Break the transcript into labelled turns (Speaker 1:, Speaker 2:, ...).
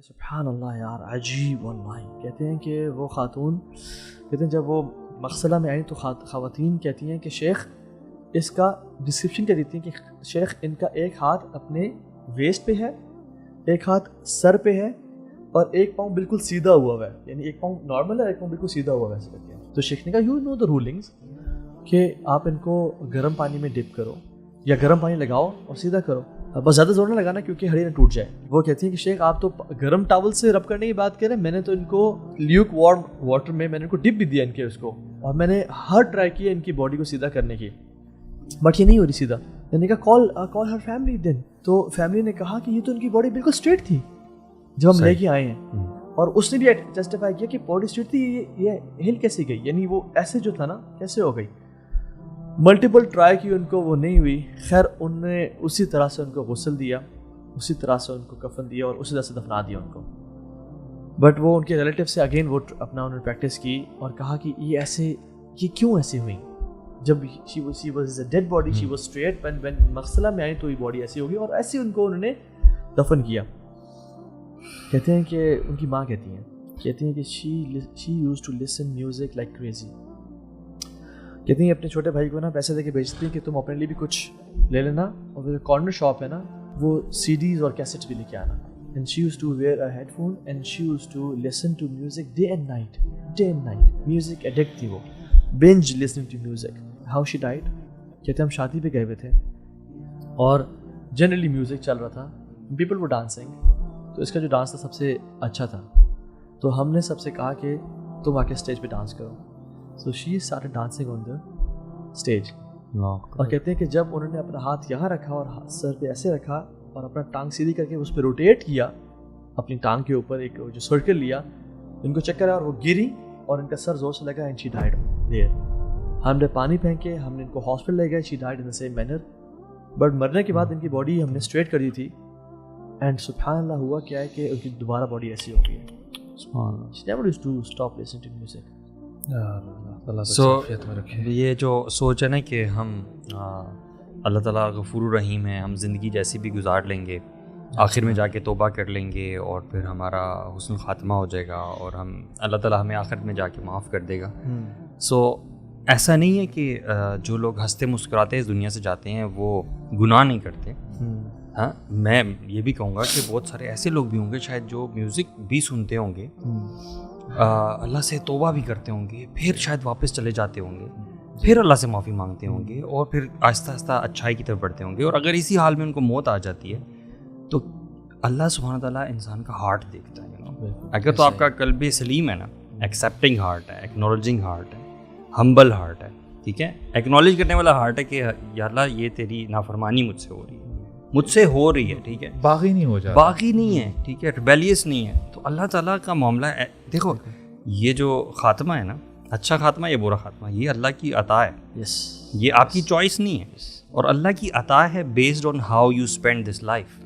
Speaker 1: سبحان اللہ یار عجیب واللہ. کہتے ہیں کہ وہ خاتون کہتے ہیں جب وہ مغسلہ میں آئیں تو خواتین کہتی ہیں کہ شیخ اس کا ڈسکرپشن کیا دیتی ہیں کہ شیخ ان کا ایک ہاتھ اپنے ویسٹ پہ ہے, ایک ہاتھ سر پہ ہے اور ایک پاؤں بالکل سیدھا ہوا ہے, یعنی ایک پاؤں نارمل ہے ایک پاؤں بالکل سیدھا ہوا ہے ایسے کرتے ہیں. تو شیخ نے کہا یو نو دا رولنگس کہ آپ ان کو گرم پانی میں ڈپ کرو یا گرم پانی لگاؤ اور سیدھا کرو, بس زیادہ زور نہ لگانا کیونکہ ہڈی نہ ٹوٹ جائے. وہ کہتی ہیں کہ شیخ آپ تو گرم ٹاول سے رب کرنے کی بات کر رہے ہیں, میں نے تو ان کو لیوک وارم واٹر میں نے ان کو ڈپ بھی دیا ان کے اس کو, اور میں نے ہر ٹرائی کیا ان کی باڈی کو سیدھا کرنے کی, بٹ یہ نہیں ہو رہی سیدھا. میں نے کہا کال ہر فیملی دین. تو فیملی نے کہا کہ یہ تو ان کی باڈی بالکل اسٹریٹ تھی جب ہم لے کے آئے ہیں, اور اس نے بھی جسٹیفائی کیا کہ باڈی اسٹریٹ تھی, یہ ہل کیسے گئی, یعنی وہ ایسے جو تھا نا کیسے ہو گئی. ملٹیپل ٹرائی کی ان کو وہ نہیں ہوئی. خیر ان نے اسی طرح سے ان کو غسل دیا, اسی طرح سے ان کو کفن دیا اور اسی طرح سے دفنا دیا ان کو. بٹ وہ ان کے ریلیٹیو سے اگین وہ اپنا انہوں نے پریکٹس کی اور کہا کہ یہ کیوں ایسے ہوئی, جب she was a dead body she was straight, when مغسلہ میں آئی تو یہ باڈی ایسی ہوگی, اور ایسے ان کو انہوں نے دفن کیا. کہتے ہیں کہ ان کی ماں کہتی ہیں کہ she used to listen music like crazy. کہتی ہیں اپنے چھوٹے بھائی کو نا پیسے دے کے بیچتی ہیں کہ تم اپنے لیے بھی کچھ لے لینا, اور جو کارنر شاپ ہے نا وہ سی ڈیز اور کیسٹس بھی لے کے آنا. And she used to wear a headphone and she used to listen to music day and night. Music addict تھی وہ, binge listening to music. How she died? کہتے ہم شادی پہ گئے ہوئے تھے اور جنرلی میوزک چل رہا تھا, people were dancing. تو اس کا جو ڈانس تھا سب سے اچھا تھا, تو ہم نے سب سے کہا کہ تم آ کے اسٹیج پہ ڈانس کرو. So she started dancing on the stage. اور کہتے ہیں کہ جب انہوں نے اپنا ہاتھ یہاں رکھا اور سر پہ ایسے رکھا اور اپنا ٹانگ سیدھی کر کے اس پہ روٹیٹ کیا اپنی ٹانگ کے اوپر, ایک جو سرکل لیا, ان کو چکر آیا اور وہ گری اور ان کا سر زور سے لگا and she died there. ہم نے پانی پھینکے, ہم نے ان کو ہاسپٹل لے گئے, she died in the same manner. But مرنے کے بعد ان کی باڈی ہم نے اسٹریٹ کر دی تھی, اینڈ سبحان اللہ ہوا کیا ہے کہ ان کی دوبارہ باڈی ایسی ہو گئی ہے. She never used to stop listening to music.
Speaker 2: سو یہ جو سوچ ہے نا کہ ہم اللہ تعالیٰ غفور الرحیم ہے, ہم زندگی جیسی بھی گزار لیں گے, آخر میں جا کے توبہ کر لیں گے اور پھر ہمارا حسن خاتمہ ہو جائے گا اور ہم اللہ تعالیٰ ہمیں آخر میں جا کے معاف کر دے گا. سو ایسا نہیں ہے کہ جو لوگ ہنستے مسکراتے اس دنیا سے جاتے ہیں وہ گناہ نہیں کرتے. ہاں میں یہ بھی کہوں گا کہ بہت سارے ایسے لوگ بھی ہوں گے شاید جو میوزک بھی سنتے ہوں گے, اللہ سے توبہ بھی کرتے ہوں گے, پھر شاید واپس چلے جاتے ہوں گے, پھر اللہ سے معافی مانگتے ہوں گے اور پھر آہستہ آہستہ اچھائی کی طرف بڑھتے ہوں گے. اور اگر اسی حال میں ان کو موت آ جاتی ہے تو اللہ سبحانہ تعالیٰ انسان کا ہارٹ دیکھتا ہے. اگر تو آپ کا قلب سلیم ہے نا, ایکسیپٹنگ ہارٹ ہے, ایکنالوجنگ ہارٹ ہے, ہمبل ہارٹ ہے, ٹھیک ہے, ایکنالوج کرنے والا ہارٹ ہے کہ یا اللہ یہ تیری نافرمانی مجھ سے ہو رہی ہے, ٹھیک ہے, باغی نہیں ہے, ٹھیک ہے, ریبیلیس نہیں ہے, تو اللہ تعالیٰ کا معاملہ ہے. دیکھو یہ جو خاتمہ ہے نا, اچھا خاتمہ یا برا خاتمہ, یہ اللہ کی عطا ہے, یہ آپ کی چوائس نہیں ہے, اور اللہ کی عطا ہے based on how you spend this life.